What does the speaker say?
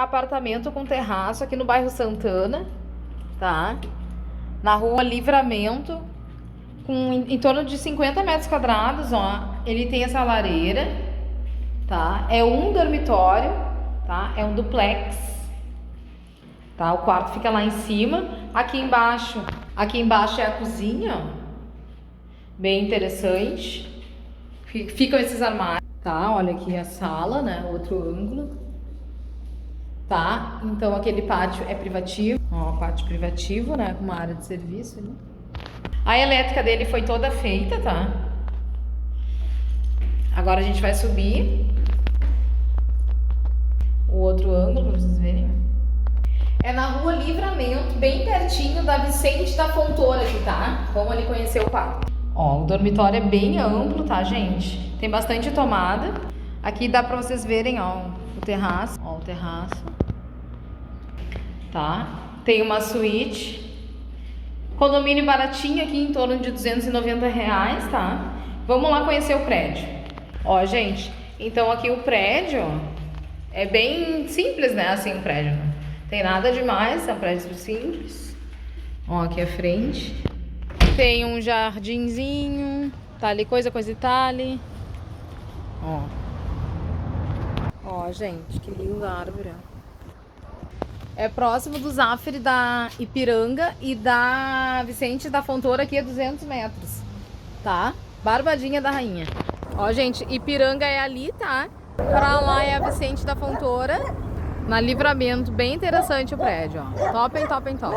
apartamento com terraço aqui no bairro Santana, tá? Na rua Livramento, com em torno de 50 metros quadrados, ó. Ele tem essa lareira, tá? É um dormitório, tá? É um duplex, tá? O quarto fica lá em cima. Aqui embaixo é a cozinha, ó. Bem interessante. Ficam esses armários, tá? Olha aqui a sala, né? Outro ângulo. Tá? Então aquele pátio é privativo. Ó, pátio privativo, né? Com uma área de serviço ali. A elétrica dele foi toda feita, tá? Agora a gente vai subir o outro ângulo pra vocês verem. É na rua Livramento, bem pertinho da Vicente da Fontoura aqui, tá? Vamos ali conhecer o quarto. Ó, o dormitório é bem amplo, tá, gente? Tem bastante tomada. Aqui dá pra vocês verem, ó, o terraço. Ó, o terraço. Tá? Tem uma suíte. Condomínio baratinho aqui, em torno de R$290, tá? Vamos lá conhecer o prédio. Ó, gente, então aqui o prédio, ó, é bem simples, né? Assim, o prédio. Não tem nada demais, é um prédio simples. Ó, aqui a frente. Tem um jardinzinho, tá ali, coisa e tal ali. Ó. Ó, gente, que linda a árvore, ó. É próximo do Zafre da Ipiranga e da Vicente da Fontoura aqui a 200 metros, tá? Barbadinha da Rainha. Ó, gente, Ipiranga é ali, tá? Pra lá é a Vicente da Fontoura, na Livramento. Bem interessante o prédio, ó. Top, top, top.